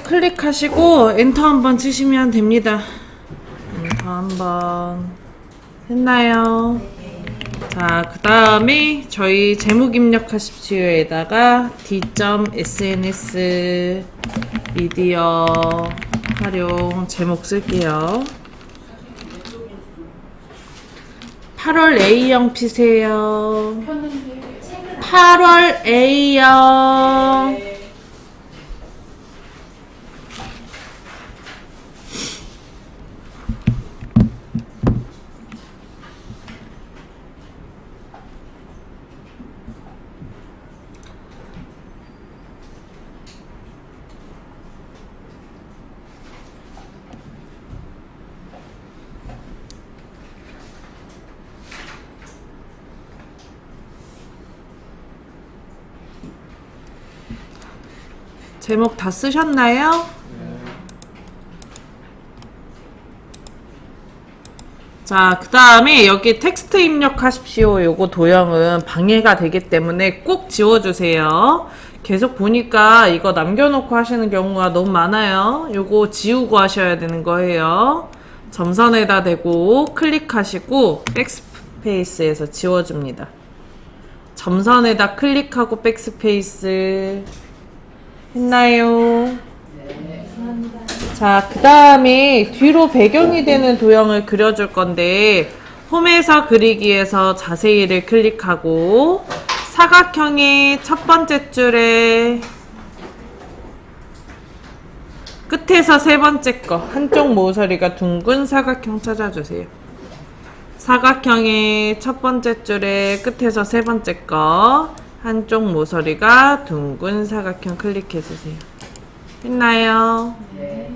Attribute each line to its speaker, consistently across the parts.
Speaker 1: 클릭하시고 엔터 한번 치시면 됩니다. 엔터 한번 했나요? 자, 그 다음에 저희 제목 입력하십시오에다가 d.sns 미디어 활용 제목 쓸게요. 8월 A형 피세요. 8월 A형. 제목 다 쓰셨나요? 자, 그 다음에 여기 텍스트 입력하십시오. 요거 도형은 방해가 되기 때문에 꼭 지워주세요. 계속 보니까 이거 남겨놓고 하시는 경우가 너무 많아요. 요거 지우고 하셔야 되는 거예요. 점선에다 대고 클릭하시고 백스페이스에서 지워줍니다. 점선에다 클릭하고 백스페이스 했나요?
Speaker 2: 네.
Speaker 1: 자, 그 다음에 뒤로 배경이 되는 도형을 그려줄 건데 홈에서 그리기에서 자세히를 클릭하고 사각형의 첫 번째 줄에 끝에서 세 번째 거 한쪽 모서리가 둥근 사각형 찾아주세요. 사각형의 첫 번째 줄에 끝에서 세 번째 거 한쪽 모서리가 둥근 사각형 클릭해주세요. 했나요?
Speaker 2: 네.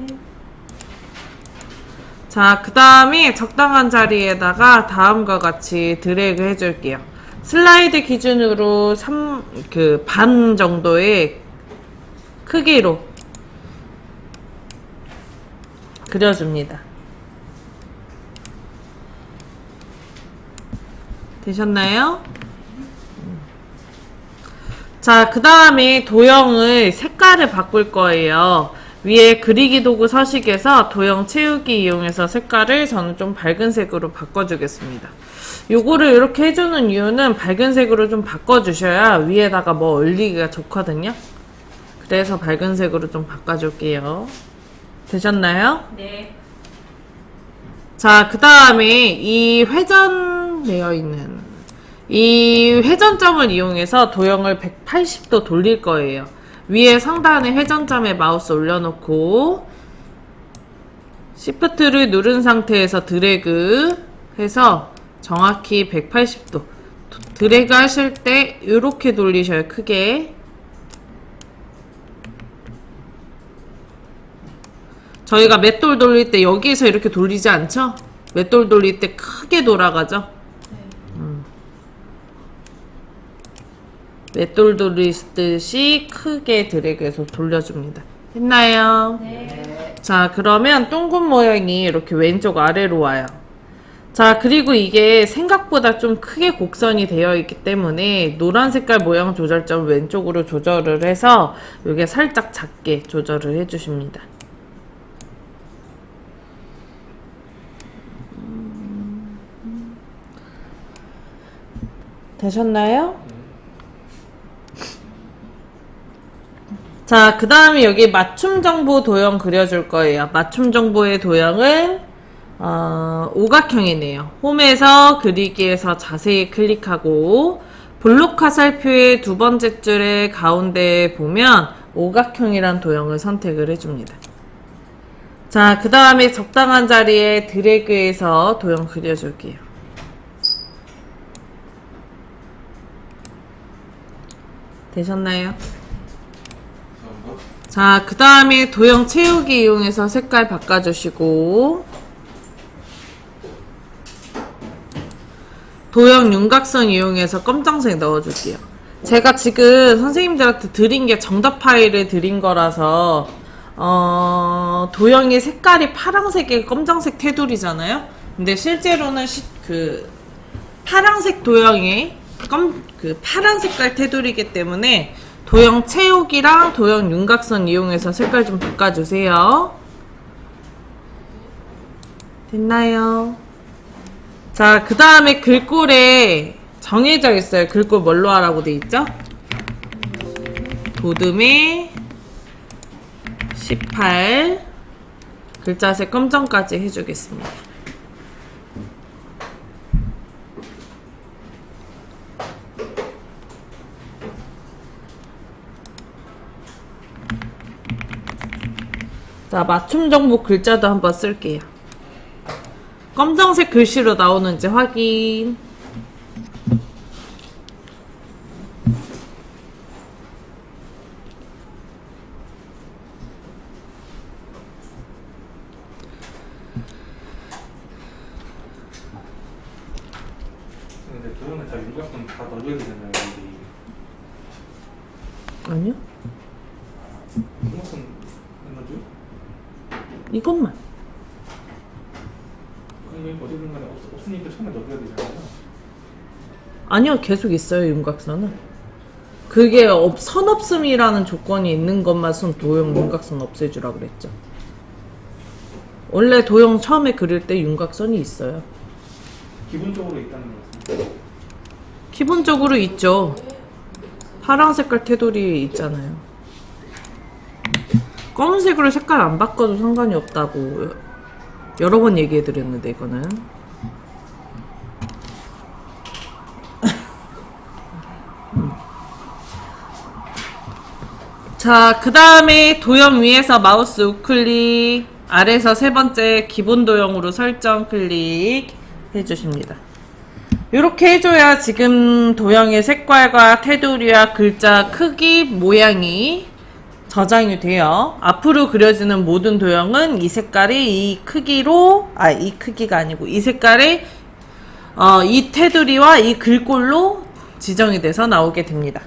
Speaker 1: 자, 그 다음에 적당한 자리에다가 다음과 같이 드래그 해줄게요. 슬라이드 기준으로 반 정도의 크기로 그려줍니다. 되셨나요? 자, 그 다음에 도형을 색깔을 바꿀 거예요. 위에 그리기 도구 서식에서 도형 채우기 이용해서 색깔을 저는 좀 밝은 색으로 바꿔주겠습니다. 요거를 이렇게 해주는 이유는 밝은 색으로 좀 바꿔주셔야 위에다가 뭐 올리기가 좋거든요. 그래서 밝은 색으로 좀 바꿔줄게요. 되셨나요?
Speaker 2: 네.
Speaker 1: 자, 그 다음에 이 회전되어 있는 이 회전점을 이용해서 도형을 180도 돌릴 거예요. 위에 상단에 회전점에 마우스 올려놓고 Shift를 누른 상태에서 드래그 해서 정확히 180도 드래그 하실 때 이렇게 돌리셔요. 크게. 저희가 맷돌 돌릴 때 여기에서 이렇게 돌리지 않죠? 맷돌 돌릴 때 크게 돌아가죠? 맷돌 돌리듯이 크게 드래그해서 돌려줍니다. 했나요?
Speaker 2: 네.
Speaker 1: 자, 그러면 둥근 모양이 이렇게 왼쪽 아래로 와요. 자, 그리고 이게 생각보다 좀 크게 곡선이 되어 있기 때문에 노란 색깔 모양 조절점 왼쪽으로 조절을 해서 이게 살짝 작게 조절을 해주십니다. 되셨나요? 자, 그 다음에 여기 맞춤 정보 도형 그려줄 거예요. 맞춤 정보의 도형은 오각형이네요. 홈에서 그리기에서 자세히 클릭하고 블록 화살표의 두 번째 줄의 가운데에 보면 오각형이란 도형을 선택을 해줍니다. 자, 그 다음에 적당한 자리에 드래그해서 도형 그려줄게요. 되셨나요? 자, 그 다음에 도형 채우기 이용해서 색깔 바꿔주시고 도형 윤곽선 이용해서 검정색 넣어줄게요. 제가 지금 선생님들한테 드린 게 정답 파일을 드린 거라서 도형의 색깔이 파란색에 검정색 테두리잖아요. 근데 실제로는 파란색 도형이 파란 색깔 테두리이기 때문에 도형 채우기랑 도형 윤곽선 이용해서 색깔 좀 바꿔주세요. 됐나요? 자, 그 다음에 글꼴에 정해져 있어요. 글꼴 뭘로 하라고 돼 있죠? 도듬에 18 글자색 검정까지 해주겠습니다. 자, 맞춤 정보 글자도 한번 쓸게요. 검정색 글씨로 나오는지 확인.
Speaker 2: 근데 도형은 다 윤곽선 다 넣어줘야 되잖아요. 여기.
Speaker 1: 아니요?
Speaker 2: 윤곽선 안 넣어줘요?
Speaker 1: 이것만.
Speaker 2: 아니 어디든 간에 없으니까 처음에 넣어줘야 되잖아요.
Speaker 1: 아니요, 계속 있어요, 윤곽선은. 그게 선 없음이라는 조건이 있는 것만 도형 윤곽선 없애주라 그랬죠. 원래 도형 처음에 그릴 때 윤곽선이 있어요.
Speaker 2: 기본적으로 있다는 거죠.
Speaker 1: 기본적으로 있죠. 파란 색깔 테두리 있잖아요. 검은색으로 색깔 안 바꿔도 상관이 없다고 여러 번 얘기해드렸는데 이거는 자, 그 다음에 도형 위에서 마우스 우클릭, 아래에서 세 번째 기본 도형으로 설정 클릭 해주십니다. 이렇게 해줘야 지금 도형의 색깔과 테두리와 글자 크기, 모양이 저장이 돼요. 앞으로 그려지는 모든 도형은 이 색깔이 이 크기로, 이 크기가 아니고 이 색깔의 이 테두리와 이 글꼴로 지정이 돼서 나오게 됩니다.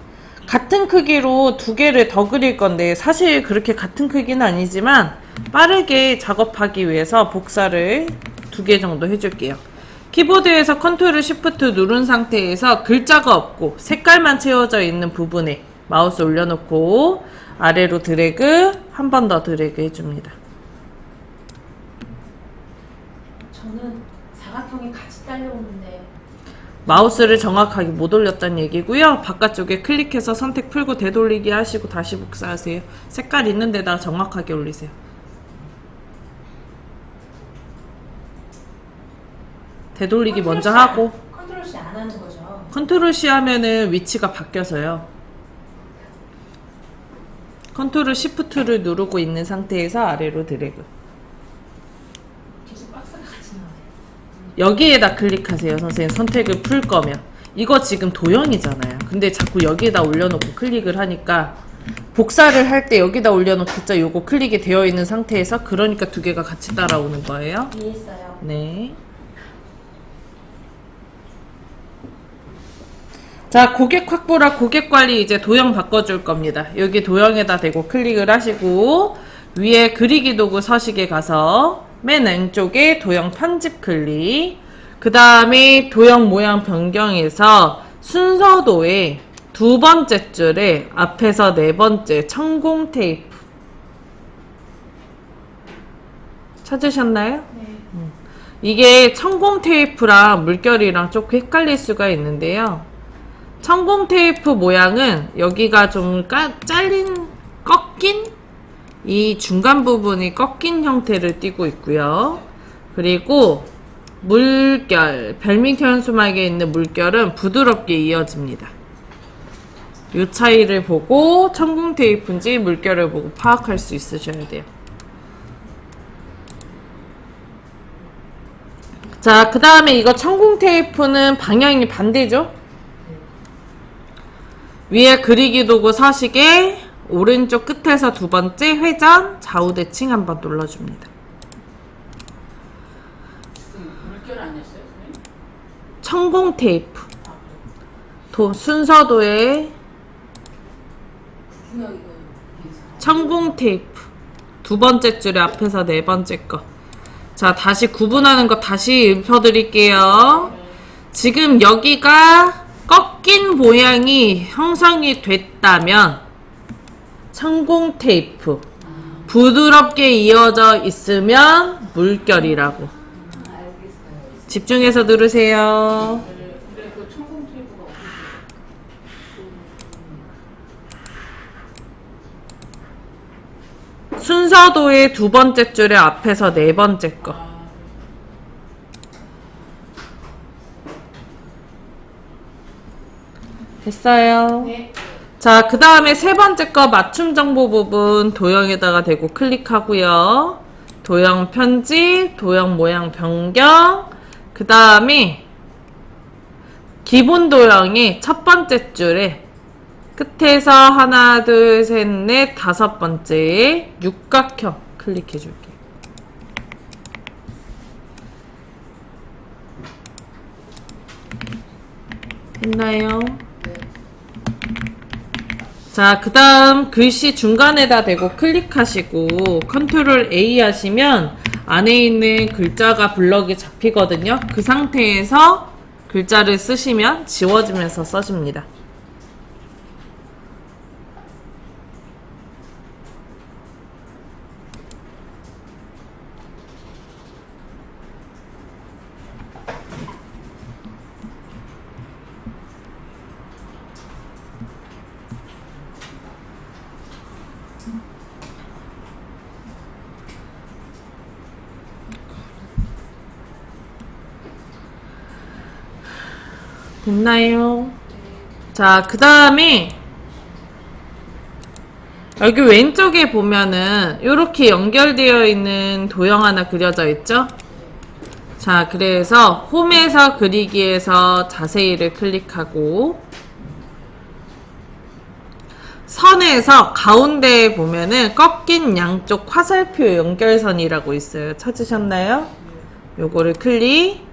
Speaker 1: 같은 크기로 두 개를 더 그릴 건데 사실 그렇게 같은 크기는 아니지만 빠르게 작업하기 위해서 복사를 2개 정도 해줄게요. 키보드에서 컨트롤 시프트 누른 상태에서 글자가 없고 색깔만 채워져 있는 부분에 마우스 올려놓고 아래로 드래그, 한 번 더 드래그 해줍니다.
Speaker 3: 저는 사각형이 같이 딸려오는데
Speaker 1: 마우스를 정확하게 못 올렸다는 얘기고요. 바깥쪽에 클릭해서 선택 풀고 되돌리기 하시고 다시 복사하세요. 색깔 있는 데다가 정확하게 올리세요. 되돌리기 먼저 하고
Speaker 3: 컨트롤 C 안 하는 거죠.
Speaker 1: 컨트롤 C 하면은 위치가 바뀌어서요. 컨트롤 시프트를 누르고 있는 상태에서 아래로 드래그.
Speaker 3: 계속 박스가 같이 나와요.
Speaker 1: 여기에다 클릭하세요. 선생님 선택을 풀 거면. 이거 지금 도형이잖아요. 근데 자꾸 여기에다 올려놓고 클릭을 하니까 복사를 할 때 여기다 올려놓겠죠. 요거 클릭이 되어 있는 상태에서 그러니까 두 개가 같이 따라오는 거예요.
Speaker 3: 이해했어요.
Speaker 1: 네. 자, 고객 확보라 고객 관리 이제 도형 바꿔줄 겁니다. 여기 도형에다 대고 클릭을 하시고 위에 그리기 도구 서식에 가서 맨 왼쪽에 도형 편집 클릭, 그 다음에 도형 모양 변경에서 순서도에 두 번째 줄에 앞에서 네 번째 천공 테이프 찾으셨나요?
Speaker 3: 네.
Speaker 1: 이게 천공 테이프랑 물결이랑 조금 헷갈릴 수가 있는데요. 천공 테이프 모양은 여기가 좀 꺾인 이 중간 부분이 꺾인 형태를 띠고 있고요. 그리고 물결, 별밑 현수막에 있는 물결은 부드럽게 이어집니다. 이 차이를 보고 천공 테이프인지 물결을 보고 파악할 수 있으셔야 돼요. 자, 그 다음에 이거 천공 테이프는 방향이 반대죠? 위에 그리기 도구 서식에 오른쪽 끝에서 두 번째 회전, 좌우 대칭 한번 눌러줍니다.
Speaker 3: 물결 아니었어요, 선생님?
Speaker 1: 천공 테이프. 순서도에 천공 테이프. 두 번째 줄에 앞에서 네 번째 거. 자, 다시 구분하는 거 다시 읊어드릴게요. 지금 여기가 꺾인 모양이 형성이 됐다면 천공 테이프. 부드럽게 이어져 있으면 물결이라고. 집중해서 들으세요.
Speaker 3: 근데 그 천공 테이프가 어디 있어요?
Speaker 1: 순서도의 두 번째 줄의 앞에서 네 번째 거. 됐어요.
Speaker 3: 네.
Speaker 1: 자, 그 다음에 세 번째 거 맞춤 정보 부분 도형에다가 대고 클릭하고요. 도형 편집, 도형 모양 변경. 그 다음에 기본 도형이 첫 번째 줄에 끝에서 하나, 둘, 셋, 넷, 다섯 번째에 육각형 클릭해 줄게요. 됐나요? 자, 그 다음 글씨 중간에다 대고 클릭하시고 컨트롤 A 하시면 안에 있는 글자가 블럭이 잡히거든요. 그 상태에서 글자를 쓰시면 지워지면서 써집니다. 됐나요? 자, 그 다음에 여기 왼쪽에 보면은 이렇게 연결되어 있는 도형 하나 그려져 있죠? 자, 그래서 홈에서 그리기에서 자세히를 클릭하고 선에서 가운데에 보면은 꺾인 양쪽 화살표 연결선이라고 있어요. 찾으셨나요? 요거를 클릭.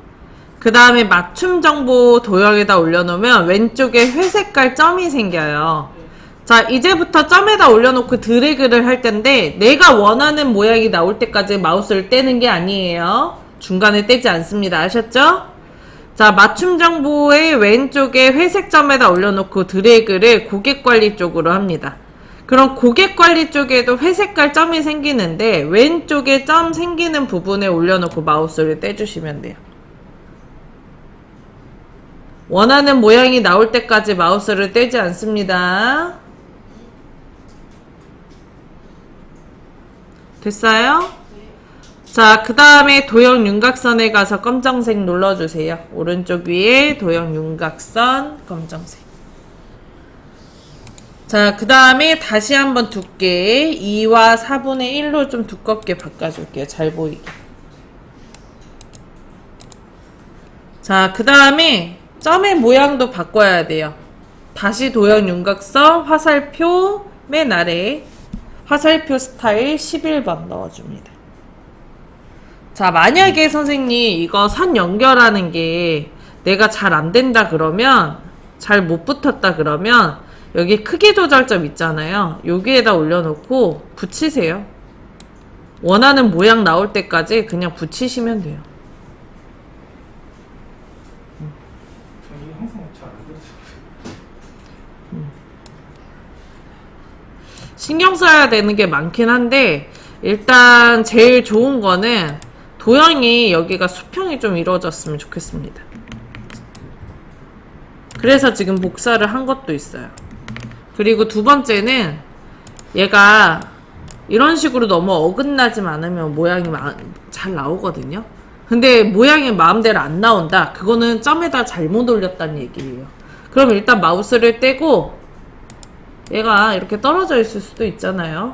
Speaker 1: 그 다음에 맞춤 정보 도형에다 올려놓으면 왼쪽에 회색깔 점이 생겨요. 자, 이제부터 점에다 올려놓고 드래그를 할 텐데 내가 원하는 모양이 나올 때까지 마우스를 떼는 게 아니에요. 중간에 떼지 않습니다. 아셨죠? 자, 맞춤 정보의 왼쪽에 회색 점에다 올려놓고 드래그를 고객관리 쪽으로 합니다. 그럼 고객관리 쪽에도 회색깔 점이 생기는데 왼쪽에 점 생기는 부분에 올려놓고 마우스를 떼주시면 돼요. 원하는 모양이 나올 때까지 마우스를 떼지 않습니다. 됐어요? 자, 그 다음에 도형 윤곽선에 가서 검정색 눌러주세요. 오른쪽 위에 도형 윤곽선 검정색. 자, 그 다음에 다시 한번 두께 2와 4분의 1로 좀 두껍게 바꿔줄게요. 잘 보이게. 자, 그 다음에 점의 모양도 바꿔야 돼요. 다시 도형 윤곽선 화살표 맨 아래 화살표 스타일 11번 넣어줍니다. 자, 만약에 선생님 이거 선 연결하는 게 내가 잘 안 된다 그러면, 잘 못 붙었다 그러면 여기 크기 조절점 있잖아요. 여기에다 올려놓고 붙이세요. 원하는 모양 나올 때까지 그냥 붙이시면 돼요.
Speaker 2: 저는 항상 잘 안 그려져요.
Speaker 1: 신경 써야 되는 게 많긴 한데 일단 제일 좋은 거는 도형이 여기가 수평이 좀 이루어졌으면 좋겠습니다. 그래서 지금 복사를 한 것도 있어요. 그리고 두 번째는 얘가 이런 식으로 너무 어긋나지 않으면 모양이 잘 나오거든요. 근데 모양이 마음대로 안 나온다. 그거는 점에다 잘못 올렸다는 얘기예요. 그럼 일단 마우스를 떼고, 얘가 이렇게 떨어져 있을 수도 있잖아요.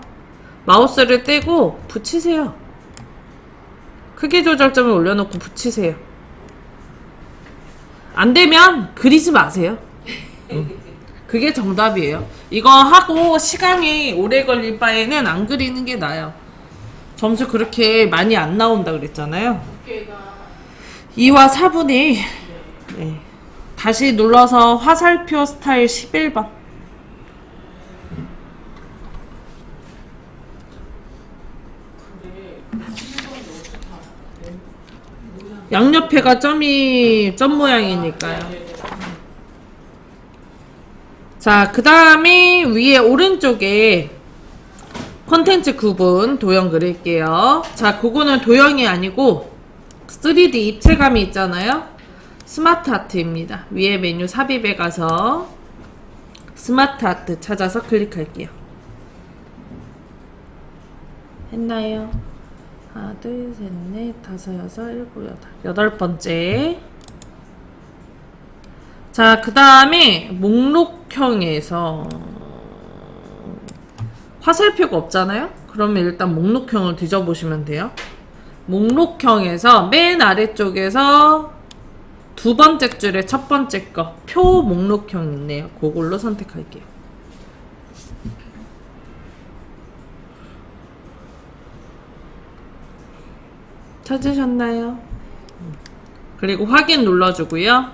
Speaker 1: 마우스를 떼고 붙이세요. 크기 조절점을 올려놓고 붙이세요. 안 되면 그리지 마세요. 그게 정답이에요. 이거 하고 시간이 오래 걸릴 바에는 안 그리는 게 나아요. 점수 그렇게 많이 안 나온다 그랬잖아요.
Speaker 3: 두께가
Speaker 1: 2와 4분의 1. 네. 다시 눌러서 화살표 스타일 11번. 양옆에가 점 모양이니까요. 자, 그 다음에 위에 오른쪽에 콘텐츠 구분 도형 그릴게요. 자, 그거는 도형이 아니고 3D 입체감이 있잖아요. 스마트 아트입니다. 위에 메뉴 삽입에 가서 스마트 아트 찾아서 클릭할게요. 했나요? 하나, 둘, 셋, 넷, 다섯, 여섯, 일곱, 여덟 번째. 자, 그 다음에 목록형에서 화살표가 없잖아요? 그러면 일단 목록형을 뒤져보시면 돼요. 목록형에서 맨 아래쪽에서 두 번째 줄에 첫 번째 거 표 목록형 있네요. 그걸로 선택할게요. 찾으셨나요? 그리고 확인 눌러주고요.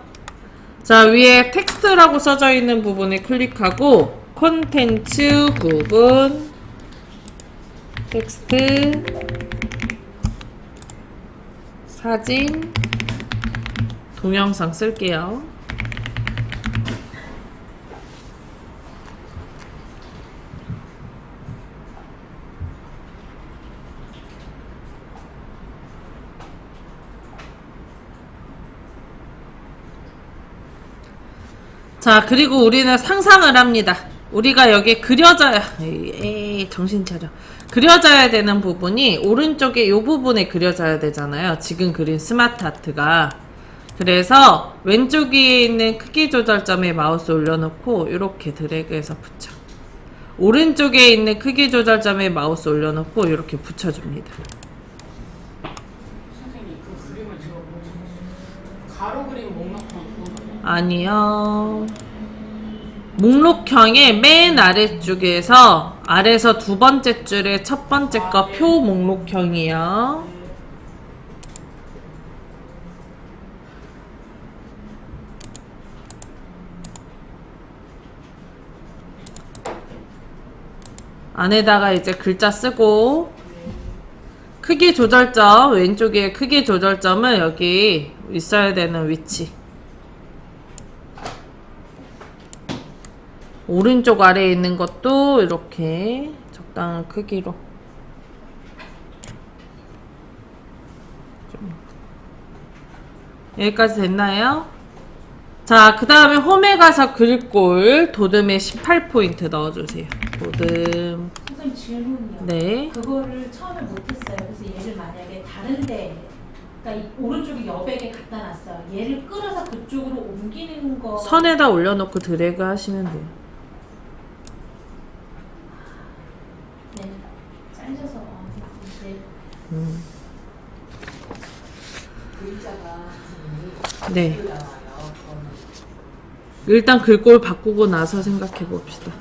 Speaker 1: 자, 위에 텍스트라고 써져 있는 부분에 클릭하고 콘텐츠 부분 텍스트 사진 동영상 쓸게요. 자, 그리고 우리는 상상을 합니다. 우리가 여기 그려져야, 정신 차려. 그려져야 되는 부분이 오른쪽에 이 부분에 그려져야 되잖아요. 지금 그린 스마트 아트가. 그래서 왼쪽 위에 있는 크기 조절점에 마우스 올려놓고 이렇게 드래그해서 붙여. 오른쪽에 있는 크기 조절점에 마우스 올려놓고 이렇게 붙여줍니다.
Speaker 3: 선생님 그 그림을 제가 못 찾았어요. 가로 그림 목록형 그거
Speaker 1: 아니요. 목록형의 맨 아래쪽에서 아래서 두 번째 줄에 첫 번째 거 표 목록형이요. 안에다가 이제 글자 쓰고 크기 조절점 왼쪽에 크기 조절점은 여기 있어야 되는 위치. 오른쪽 아래에 있는 것도 이렇게 적당한 크기로 여기까지 됐나요? 자, 그 다음에 홈에 가서 글꼴 도듬에 18포인트 넣어주세요. 도듬.
Speaker 4: 선생님 질문이요.
Speaker 1: 네.
Speaker 4: 그거를 처음에 못했어요. 그래서 얘를 만약에 다른데, 그러니까 이 오른쪽에 여백에 갖다 놨어요. 얘를 끌어서 그쪽으로 옮기는 거.
Speaker 1: 선에다 올려놓고 드래그 하시면 돼요.
Speaker 4: 네. 잘려서 이제
Speaker 1: 네. 일단 글꼴 바꾸고 나서 생각해 봅시다.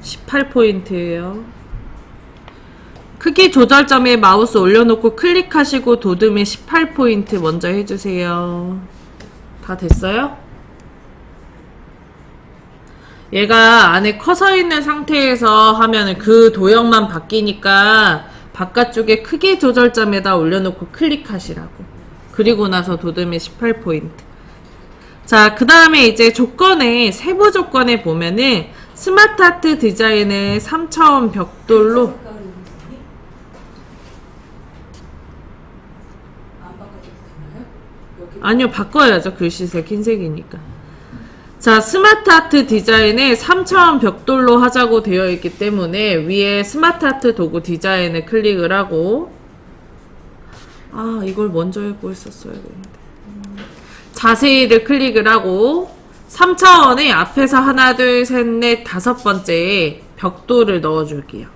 Speaker 1: (18포인트예요) 크기 조절점에 마우스 올려놓고 클릭하시고 도듬에 18포인트 먼저 해주세요. 다 됐어요? 얘가 안에 커서 있는 상태에서 하면은 그 도형만 바뀌니까 바깥쪽에 크기 조절점에다 올려놓고 클릭하시라고. 그리고 나서 도듬에 18포인트. 자, 그 다음에 이제 조건에, 세부 조건에 보면은 스마트 아트 디자인을 3차원 벽돌로 아니요, 바꿔야죠. 글씨색 흰색이니까. 자, 스마트 아트 디자인을 3차원 벽돌로 하자고 되어 있기 때문에 위에 스마트 아트 도구 디자인을 클릭을 하고, 아, 이걸 먼저 해고 있었어야 되는데. 자세히를 클릭을 하고 3차원에 앞에서 하나, 둘, 셋, 넷, 다섯 번째에 벽돌을 넣어줄게요.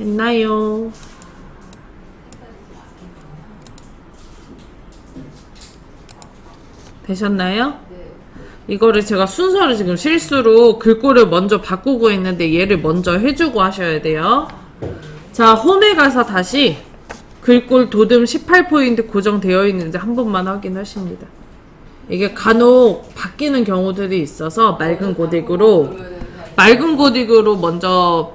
Speaker 1: 했나요? 되셨나요? 이거를 제가 순서를 지금 실수로 글꼴을 먼저 바꾸고 있는데 얘를 먼저 해주고 하셔야 돼요. 자, 홈에 가서 다시 글꼴 도듬 18포인트 고정되어 있는지 한 번만 확인하십니다. 이게 간혹 바뀌는 경우들이 있어서 맑은 고딕으로 먼저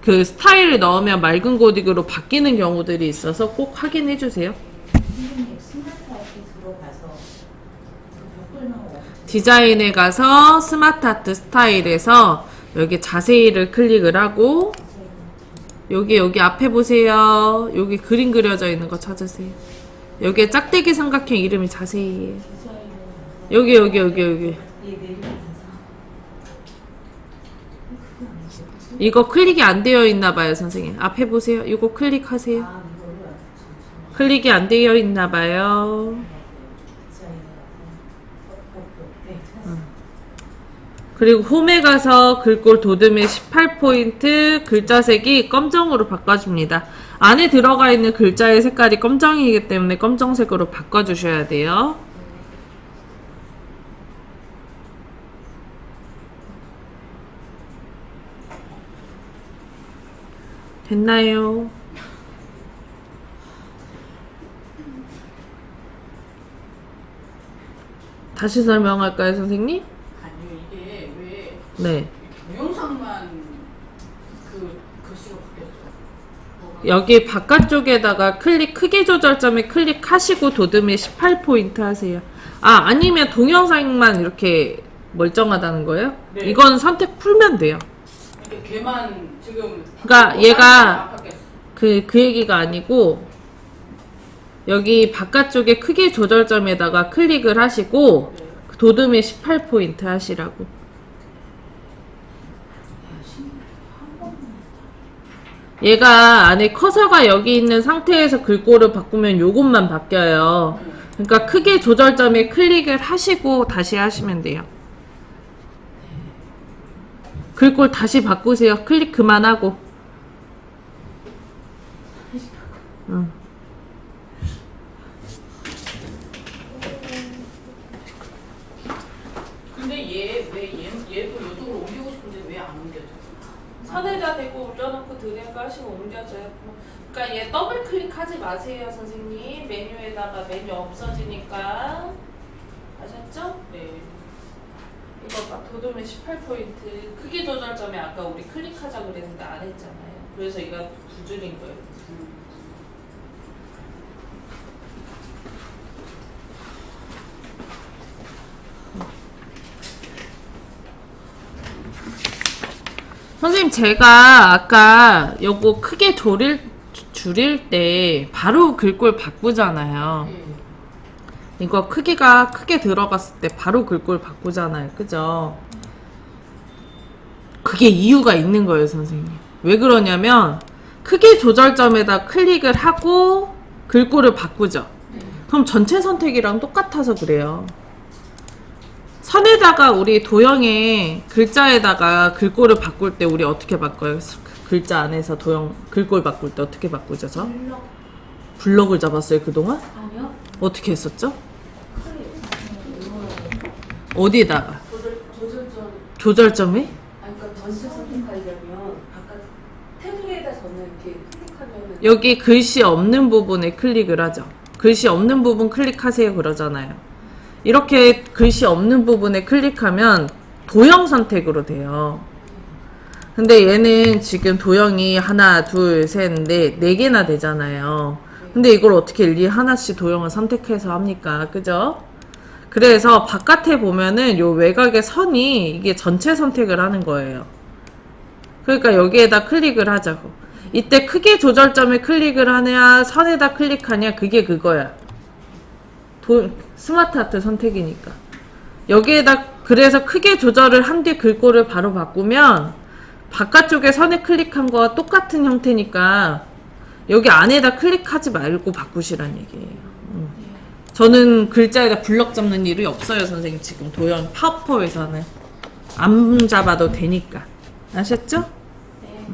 Speaker 1: 그 스타일을 넣으면 맑은 고딕으로 바뀌는 경우들이 있어서 꼭 확인해 주세요.
Speaker 4: 선생님 스마트 아트 들어가서 몇 불만 와.
Speaker 1: 디자인에 가서 스마트 아트 스타일에서 여기 자세히를 클릭을 하고 여기 앞에 보세요. 여기 그림 그려져 있는 거 찾으세요. 여기에 짝대기 삼각형 이름이 자세히예요. 여기 이거 클릭이 안 되어 있나 봐요, 선생님. 앞에 보세요. 이거 클릭하세요. 클릭이 안 되어 있나 봐요. 그리고 홈에 가서 글꼴 도듬의 18포인트 글자색이 검정으로 바꿔줍니다. 안에 들어가 있는 글자의 색깔이 검정이기 때문에 검정색으로 바꿔주셔야 돼요. 됐나요? 다시 설명할까요, 선생님?
Speaker 3: 아니요, 이게 왜
Speaker 1: 네.
Speaker 3: 동영상만 그 글씨가 바뀌었죠?
Speaker 1: 여기 바깥쪽에다가 클릭 크기 조절점에 클릭하시고 도듬에 18포인트 하세요. 아니면 동영상만 이렇게 멀쩡하다는 거예요?
Speaker 3: 네.
Speaker 1: 이건 선택 풀면 돼요.
Speaker 3: 이게 걔만 지금
Speaker 1: 그러니까 얘가
Speaker 3: 안 바뀌었어.
Speaker 1: 그 얘기가 아니고 여기 바깥쪽에 크기 조절점에다가 클릭을 하시고
Speaker 3: 네.
Speaker 1: 도듬에 18포인트 하시라고. 얘가 안에 커서가 여기 있는 상태에서 글꼴을 바꾸면 요것만 바뀌어요. 그러니까 크기 조절점에 클릭을 하시고 다시 하시면 돼요. 글꼴 다시 바꾸세요. 클릭 그만하고. 응.
Speaker 3: 근데 얘도 이쪽으로 옮기고 싶은데 왜 안 옮겨져?
Speaker 1: 선에다 대고 올려놓고 드래그 하시면 옮겨져요. 그러니까 얘 더블 클릭하지 마세요, 선생님. 메뉴에다가 메뉴 없어지니까. 아셨죠?
Speaker 3: 네.
Speaker 1: 이거 막 도둠의 18포인트 크기 조절점에 아까 우리 클릭하자 그랬는데 안 했잖아요. 그래서 이거 두 줄인 거예요. 선생님, 제가 아까 요거 크게 줄일 때 바로 글꼴 바꾸잖아요. 이거 크기가 크게 들어갔을 때 바로 글꼴 바꾸잖아요. 그죠? 그게 이유가 있는 거예요, 선생님. 왜 그러냐면 크기 조절점에다 클릭을 하고 글꼴을 바꾸죠. 그럼 전체 선택이랑 똑같아서 그래요. 선에다가 우리 도형에 글자에다가 글꼴을 바꿀 때 우리 어떻게 바꿔요? 글자 안에서 도형 글꼴 바꿀 때 어떻게 바꾸죠? 저? 블럭을 잡았어요, 그동안?
Speaker 4: 아니요.
Speaker 1: 어떻게 했었죠? 어디에다가?
Speaker 5: 조절점.
Speaker 1: 조절점에?
Speaker 5: 그러니까 전체 선택하려면 아까 테두리에다 저는 이렇게 클릭하면
Speaker 1: 여기 글씨 없는 부분에 클릭을 하죠. 글씨 없는 부분 클릭하세요 그러잖아요. 이렇게 글씨 없는 부분에 클릭하면 도형 선택으로 돼요. 근데 얘는 지금 도형이 하나, 둘, 셋, 넷, 4개나 되잖아요. 근데 이걸 어떻게 일일이 하나씩 도형을 선택해서 합니까? 그죠? 그래서 바깥에 보면은 요 외곽의 선이 이게 전체 선택을 하는 거예요. 그러니까 여기에다 클릭을 하자고. 이때 크기 조절점에 클릭을 하냐, 선에다 클릭하냐, 그게 그거야. 스마트 아트 선택이니까. 여기에다, 그래서 크기 조절을 한 뒤 글꼴을 바로 바꾸면 바깥쪽에 선에 클릭한 거와 똑같은 형태니까 여기 안에다 클릭하지 말고 바꾸시란 얘기예요. 저는 글자에다 블럭 잡는 일이 없어요, 선생님. 지금 도형 파워포에서는 안 잡아도 되니까. 아셨죠?
Speaker 4: 네.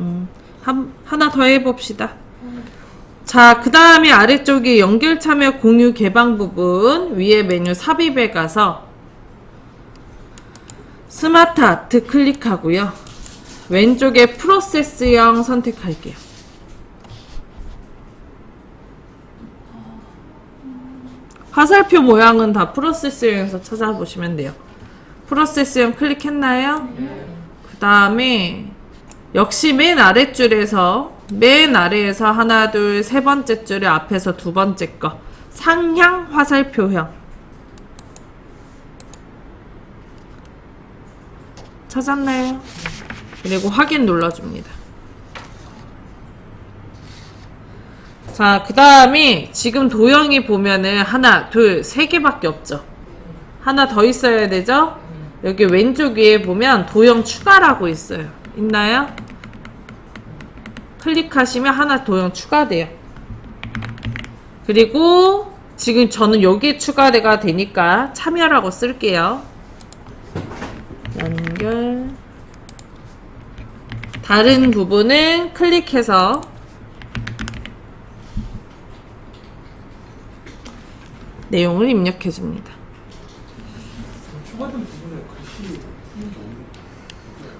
Speaker 1: 하나 더 해봅시다. 자, 그 다음에 아래쪽에 연결 참여 공유 개방 부분 위에 메뉴 삽입에 가서 스마트 아트 클릭하고요. 왼쪽에 프로세스형 선택할게요. 화살표 모양은 다 프로세스형에서 찾아보시면 돼요. 프로세스형 클릭했나요? 그 다음에 역시 맨 아랫줄에서 맨 아래에서 하나 둘 세 번째 줄에 앞에서 두 번째 거 상향 화살표형 찾았나요? 그리고 확인 눌러줍니다. 자, 그 다음에 지금 도형이 보면은 하나, 둘, 세 개밖에 없죠. 하나 더 있어야 되죠? 여기 왼쪽 위에 보면 도형 추가라고 있어요. 있나요? 클릭하시면 하나 도형 추가돼요. 그리고 지금 저는 여기에 추가가 되니까 참여라고 쓸게요. 연결. 다른 부분은 클릭해서 내용을 입력해 줍니다.
Speaker 2: 추가된 부분에 글씨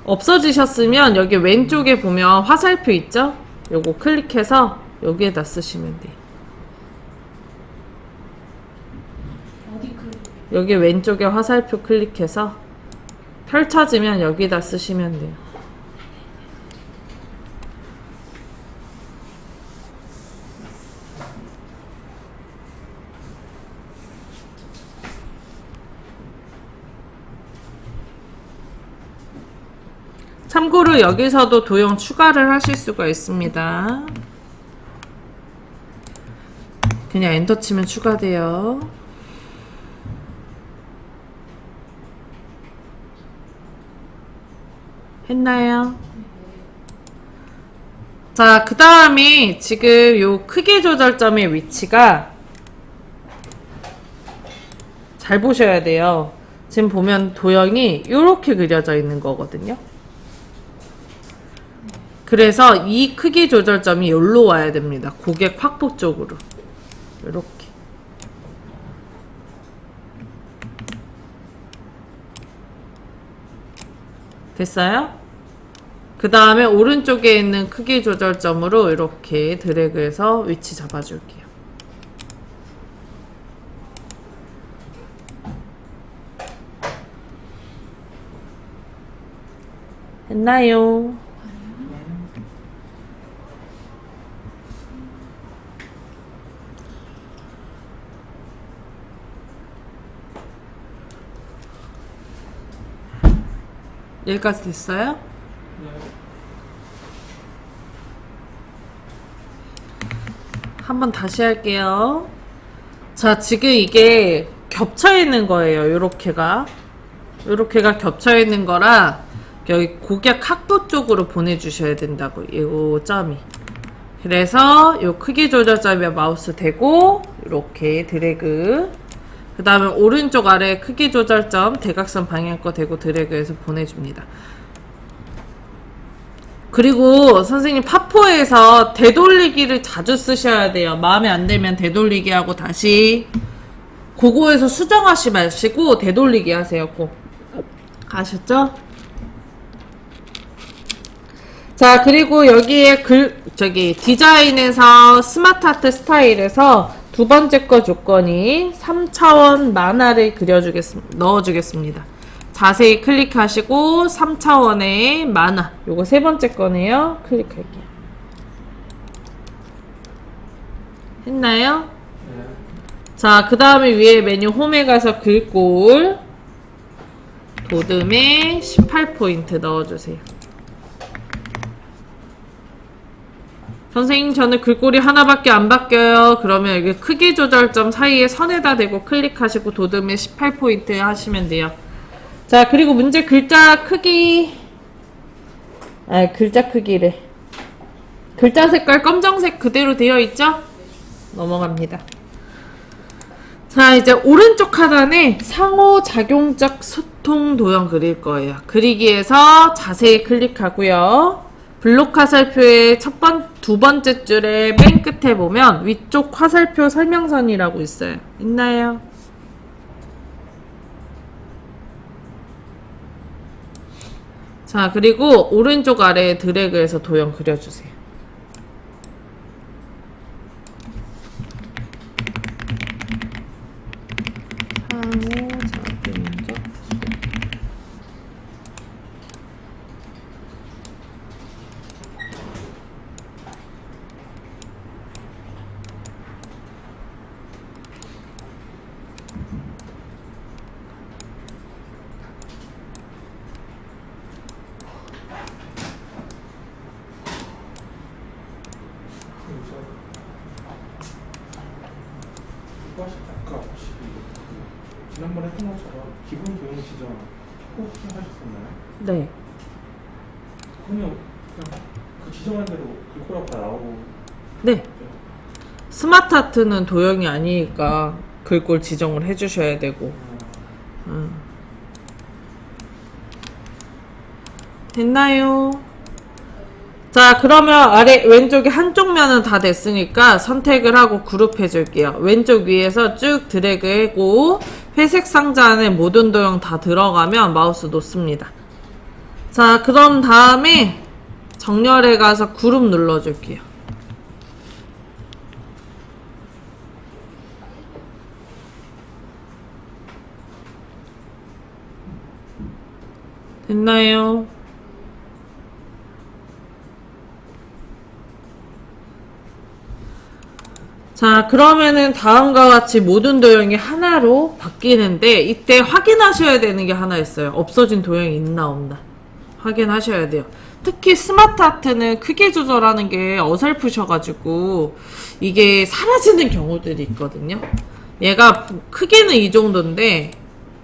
Speaker 1: 없어지셨으면 여기 왼쪽에 보면 화살표 있죠? 요거 클릭해서 여기에다 쓰시면 돼요.
Speaker 4: 어디 그
Speaker 1: 여기 왼쪽에 화살표 클릭해서 펼쳐지면 여기다 쓰시면 돼요. 참고로 여기서도 도형 추가를 하실 수가 있습니다. 그냥 엔터 치면 추가돼요. 했나요? 자, 그 다음에 지금 요 크기 조절점의 위치가 잘 보셔야 돼요. 지금 보면 도형이 이렇게 그려져 있는 거거든요. 그래서 이 크기 조절점이 여기로 와야 됩니다. 고객 확보 쪽으로. 이렇게. 됐어요? 그 다음에 오른쪽에 있는 크기 조절점으로 이렇게 드래그해서 위치 잡아줄게요. 했나요? 여기까지 됐어요? 한번 다시 할게요. 자, 지금 이게 겹쳐 있는 거예요. 요렇게가 겹쳐 있는 거라 여기 고객 확보 쪽으로 보내주셔야 된다고. 요 점이. 그래서 요 크기 조절점에 마우스 대고 이렇게 드래그. 그 다음에 오른쪽 아래 크기 조절점 대각선 방향거 대고 드래그해서 보내줍니다. 그리고 선생님 파포에서 되돌리기를 자주 쓰셔야 돼요. 마음에 안 들면 되돌리기 하고 다시 그거에서 수정하시 마시고 되돌리기 하세요. 꼭. 아셨죠? 자, 그리고 여기에 디자인에서 스마트 아트 스타일에서 두 번째 거 조건이 3차원 만화를 넣어주겠습니다. 자세히 클릭하시고 3차원의 만화, 요거 세 번째 거네요. 클릭할게요. 했나요?
Speaker 2: 네.
Speaker 1: 자, 그 다음에 위에 메뉴 홈에 가서 글꼴 도듬에 18포인트 넣어주세요. 선생님, 저는 글꼴이 하나밖에 안 바뀌어요. 그러면 여기 크기 조절점 사이에 선에다 대고 클릭하시고 도듬에 18포인트 하시면 돼요. 자, 그리고 문제 글자 크기. 글자 크기래. 글자 색깔 검정색 그대로 되어 있죠? 넘어갑니다. 자, 이제 오른쪽 하단에 상호작용적 소통 도형 그릴 거예요. 그리기에서 자세히 클릭하고요. 블록 화살표의 두 번째 줄에 맨 끝에 보면 위쪽 화살표 설명선이라고 있어요. 있나요? 자, 그리고 오른쪽 아래에 드래그해서 도형 그려주세요. 상호작용적
Speaker 2: 그거 하실 때 아까 혹시 지난번에 했던 것처럼 기본 도형 지정 꼭 하셨었나요?
Speaker 1: 네.
Speaker 2: 그러면 그냥 그 지정한 대로 글꼴하고 다 나오고
Speaker 1: 네. 스마트 아트는 도형이 아니니까 글꼴 지정을 해주셔야 되고. 됐나요? 자, 그러면 아래 왼쪽에 한쪽 면은 다 됐으니까 선택을 하고 그룹해 줄게요. 왼쪽 위에서 쭉 드래그하고 회색 상자 안에 모든 도형 다 들어가면 마우스 놓습니다. 자, 그럼 다음에 정렬해 가서 그룹 눌러 줄게요. 됐나요? 자, 그러면은 다음과 같이 모든 도형이 하나로 바뀌는데 이때 확인하셔야 되는 게 하나 있어요. 없어진 도형이 있나 없나 확인하셔야 돼요. 특히 스마트 아트는 크게 조절하는 게 어설프셔가지고 이게 사라지는 경우들이 있거든요. 얘가 크기는 이 정도인데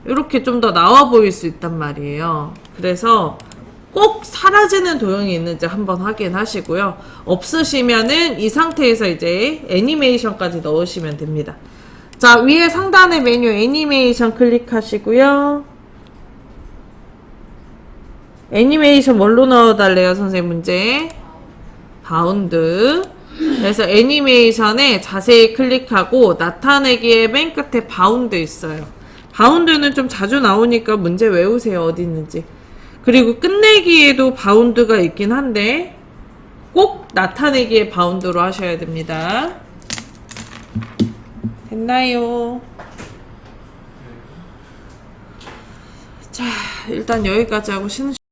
Speaker 1: 이렇게 좀 더 나와 보일 수 있단 말이에요. 그래서 꼭 사라지는 도형이 있는지 한번 확인하시고요. 없으시면은 이 상태에서 이제 애니메이션까지 넣으시면 됩니다. 자, 위에 상단의 메뉴 애니메이션 클릭하시고요. 애니메이션 뭘로 넣어달래요, 선생님 문제? 바운드. 그래서 애니메이션에 자세히 클릭하고 나타내기에 맨 끝에 바운드 있어요. 바운드는 좀 자주 나오니까 문제 외우세요, 어디 있는지. 그리고 끝내기에도 바운드가 있긴 한데 꼭 나타내기에 바운드로 하셔야 됩니다. 됐나요? 자, 일단 여기까지 하고 쉬는